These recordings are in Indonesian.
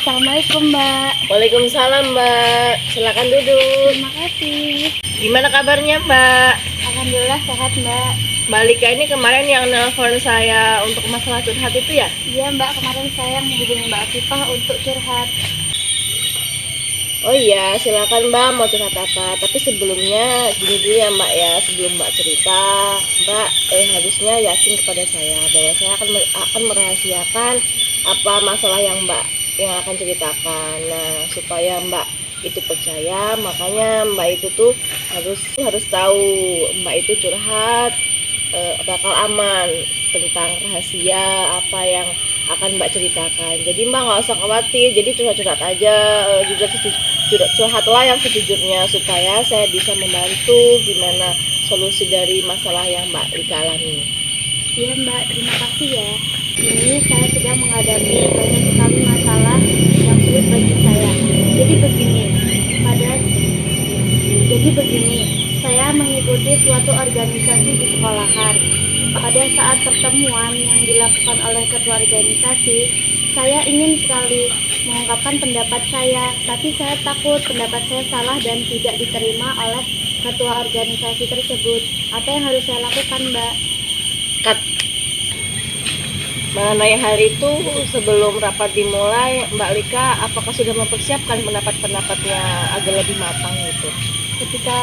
Assalamualaikum Mbak. Waalaikumsalam Mbak, silakan duduk. Terima kasih. Gimana kabarnya Mbak? Alhamdulillah sehat Mbak. Mbak Lika ini kemarin yang nelpon saya untuk masalah curhat itu ya? Iya Mbak, kemarin saya menghubungi Mbak Afifah untuk curhat. Oh iya, silakan Mbak mau curhat apa. Tapi sebelumnya gini dulu ya Mbak ya, sebelum Mbak cerita, Mbak harusnya yakin kepada saya bahwa saya akan merahasiakan apa masalah yang Mbak yang akan ceritakan. Nah, supaya Mbak itu percaya, makanya Mbak itu tuh harus tahu Mbak itu curhat bakal aman tentang rahasia apa yang akan Mbak ceritakan. Jadi Mbak nggak usah khawatir, jadi curhat-curhat aja, curhatlah yang sejujurnya supaya saya bisa membantu gimana solusi dari masalah yang Mbak Lika alami. Iya Mbak, terima kasih ya. Ini saya sedang menghadapi banyak sekali masalah yang sulit bagi saya. Jadi begini, saya mengikuti suatu organisasi di sekolahan. Pada saat pertemuan yang dilakukan oleh ketua organisasi, saya ingin sekali mengungkapkan pendapat saya, tapi saya takut pendapat saya salah dan tidak diterima oleh ketua organisasi tersebut. Apa yang harus saya lakukan, Mbak? Mengenai hal itu, sebelum rapat dimulai, Mbak Lika apakah sudah mempersiapkan pendapat-pendapatnya agar lebih matang gitu? Ketika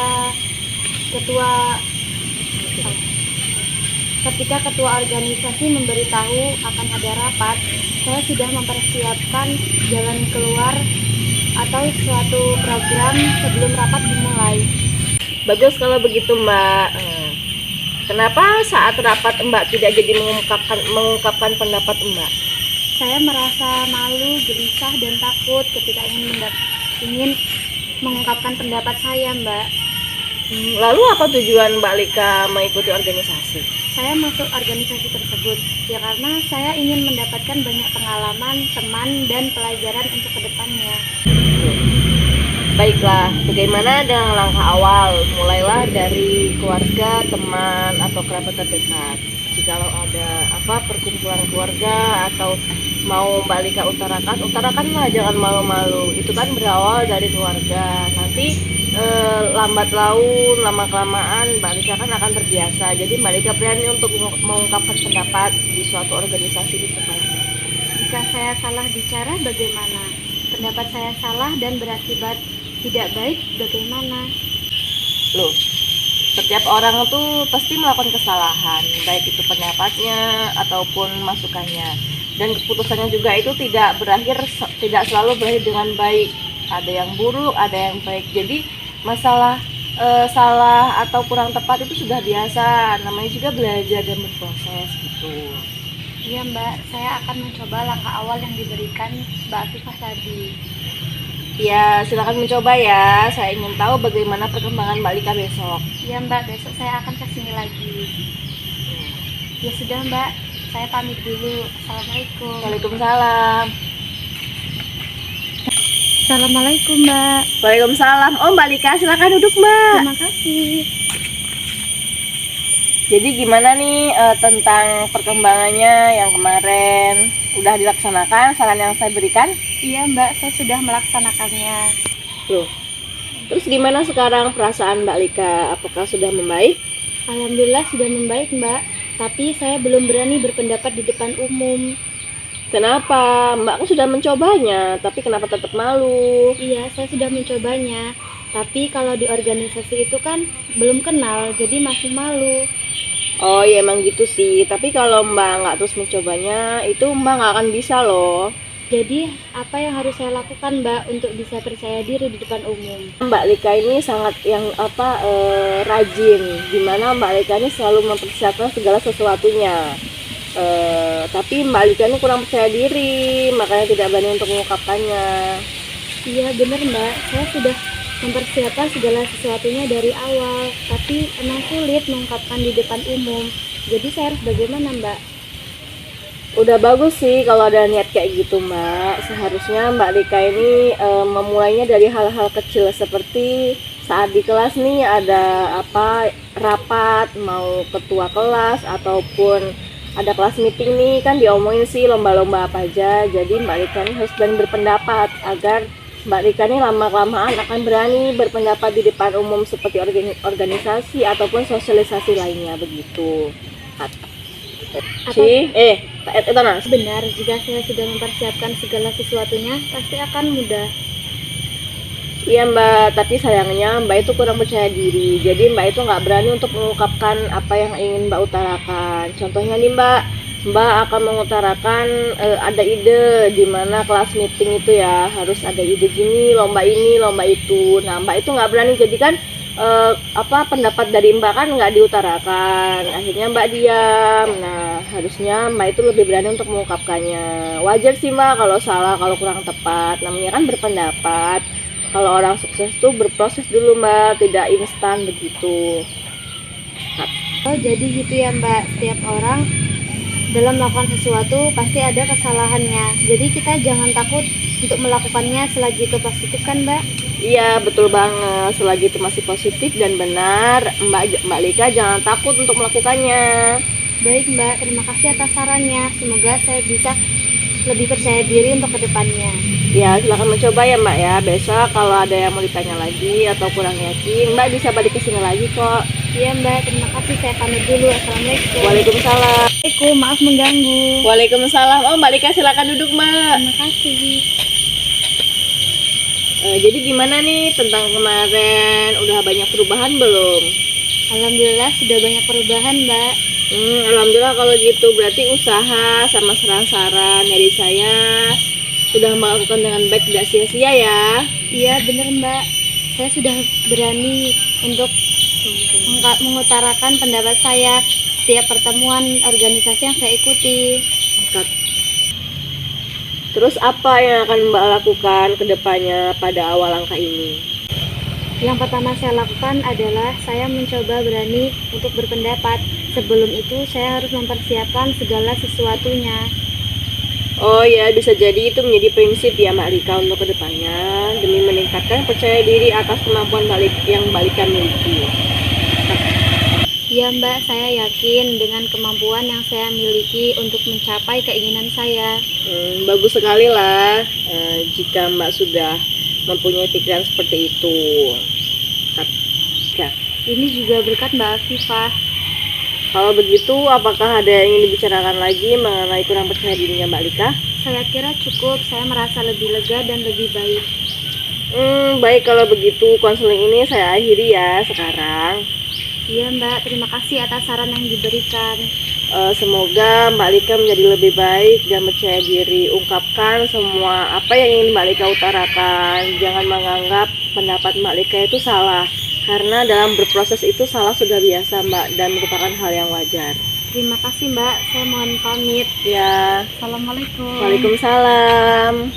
ketua organisasi memberitahu akan ada rapat, saya sudah mempersiapkan jalan keluar atau suatu program sebelum rapat dimulai. Bagus kalau begitu Mbak. Kenapa saat rapat Mbak tidak jadi mengungkapkan pendapat Mbak? Saya merasa malu, gelisah, dan takut ketika ingin mengungkapkan pendapat saya, Mbak. Lalu apa tujuan Mbak Lika mengikuti organisasi? Saya masuk organisasi tersebut ya karena saya ingin mendapatkan banyak pengalaman, teman, dan pelajaran untuk kedepannya. Baiklah, bagaimana dengan langkah awal? Mulailah dari keluarga, teman, atau kerabat terdekat. Jikalau ada perkumpulan keluarga atau mau Mbak Lika utarakanlah, jangan malu-malu. Itu kan berawal dari keluarga. Nanti lambat laun, lama kelamaan Mbak Lika kan akan terbiasa. Jadi Mbak Lika berani untuk mengungkapkan pendapat di suatu organisasi di sekolah. Jika saya salah bicara, bagaimana? Pendapat saya salah dan berakibat tidak baik, bagaimana? Loh, setiap orang tuh pasti melakukan kesalahan, baik itu pendapatnya ataupun masukannya. Dan keputusannya juga itu tidak selalu berakhir dengan baik. Ada yang buruk, ada yang baik. Jadi masalah salah atau kurang tepat itu sudah biasa. Namanya juga belajar dan berproses gitu. Iya Mbak, saya akan mencoba langkah awal yang diberikan Mbak Afifah tadi. Ya, silakan mencoba ya. Saya ingin tahu bagaimana perkembangan Mbak Lika besok. Iya Mbak, besok saya akan kesini lagi. Ya sudah Mbak, saya pamit dulu. Assalamualaikum. Waalaikumsalam. Assalamualaikum Mbak. Waalaikumsalam. Oh Mbak Lika, silakan duduk Mbak. Terima kasih. Jadi gimana nih tentang perkembangannya yang kemarin? Udah dilaksanakan saran yang saya berikan? Iya Mbak, saya sudah melaksanakannya. Loh, terus gimana sekarang perasaan Mbak Lika? Apakah sudah membaik? Alhamdulillah sudah membaik Mbak, tapi saya belum berani berpendapat di depan umum. Kenapa? Mbak kan sudah mencobanya, tapi kenapa tetap malu? Iya, saya sudah mencobanya, tapi kalau di organisasi itu kan belum kenal, jadi masih malu. Oh ya emang gitu sih, tapi kalau Mbak nggak terus mencobanya, itu Mbak nggak akan bisa loh. Jadi apa yang harus saya lakukan Mbak untuk bisa percaya diri di depan umum? Mbak Lika ini sangat rajin, dimana Mbak Lika ini selalu mempersiapkan segala sesuatunya. Tapi Mbak Lika ini kurang percaya diri, makanya tidak berani untuk mengungkapkannya. Iya benar Mbak, saya sudah mempersiapkan segala sesuatunya dari awal, tapi emang sulit mengungkapkan di depan umum. Jadi saya harus bagaimana Mbak? Udah bagus sih kalau ada niat kayak gitu Mbak. Seharusnya Mbak Lika ini memulainya dari hal-hal kecil, seperti saat di kelas nih ada rapat, mau ketua kelas ataupun ada kelas meeting nih, kan diomongin sih lomba-lomba apa aja. Jadi Mbak Rika ini harus berani berpendapat agar Mbak Rika ini lama-kelamaan akan berani berpendapat di depan umum seperti organisasi ataupun sosialisasi lainnya begitu. Tanah. Benar, jika saya sudah mempersiapkan segala sesuatunya, pasti akan mudah. Iya Mbak, tapi sayangnya Mbak itu kurang percaya diri. Jadi Mbak itu nggak berani untuk mengungkapkan apa yang ingin Mbak utarakan. Contohnya nih Mbak akan mengutarakan ada ide di mana kelas meeting itu ya harus ada ide gini, lomba ini, lomba itu. Nah Mbak itu nggak berani, jadi kan pendapat dari Mbak kan nggak diutarakan. Akhirnya Mbak diam. Nah harusnya Mbak itu lebih berani untuk mengungkapkannya. Wajar sih Mbak kalau salah, kalau kurang tepat. Namanya kan berpendapat. Kalau orang sukses tuh berproses dulu Mbak, tidak instan begitu. Oh jadi gitu ya Mbak, setiap orang dalam melakukan sesuatu pasti ada kesalahannya. Jadi kita jangan takut untuk melakukannya selagi itu positif kan Mbak? Iya betul banget, selagi itu masih positif dan benar, Mbak Lika jangan takut untuk melakukannya. Baik Mbak, terima kasih atas sarannya. Semoga saya bisa lebih percaya diri untuk kedepannya. Ya silakan mencoba ya Mbak ya. Besok kalau ada yang mau ditanya lagi atau kurang yakin, Mbak bisa balik ke sini lagi kok. Iya Mbak, terima kasih. Saya pamit dulu. Assalamualaikum. Waalaikumsalam. Assalamualaikum, maaf mengganggu. Waalaikumsalam. Oh Mbak Lika silakan duduk Mbak. Terima kasih. Jadi gimana nih tentang kemarin? Udah banyak perubahan belum? Alhamdulillah sudah banyak perubahan Mbak. Alhamdulillah kalau gitu, berarti usaha sama saran-saran dari saya sudah melakukan dengan baik, tidak sia-sia ya. Iya benar Mbak, saya sudah berani untuk mengutarakan pendapat saya setiap pertemuan organisasi yang saya ikuti. Terus apa yang akan Mbak lakukan ke depannya pada awal langkah ini? Yang pertama saya lakukan adalah saya mencoba berani untuk berpendapat. Sebelum itu saya harus mempersiapkan segala sesuatunya. Oh ya, bisa jadi itu menjadi prinsip ya Mbak Lika untuk kedepannya, demi meningkatkan percaya diri atas kemampuan yang Mbak Lika miliki. Ya Mbak, saya yakin dengan kemampuan yang saya miliki untuk mencapai keinginan saya. Bagus sekali lah jika Mbak sudah mempunyai pikiran seperti itu. Ini juga berkat Mbak Afifah. Kalau begitu, apakah ada yang ingin dibicarakan lagi mengenai kurang percaya dirinya Mbak Lika? Saya kira cukup, saya merasa lebih lega dan lebih baik. Baik kalau begitu, konseling ini saya akhiri ya sekarang. Iya Mbak, terima kasih atas saran yang diberikan. Semoga Mbak Lika menjadi lebih baik dan percaya diri. Ungkapkan semua apa yang ingin Mbak Lika utarakan. Jangan menganggap pendapat Mbak Lika itu salah, karena dalam berproses itu salah sudah biasa Mbak, dan merupakan hal yang wajar. Terima kasih Mbak, saya mohon pamit. Ya. Assalamualaikum. Waalaikumsalam.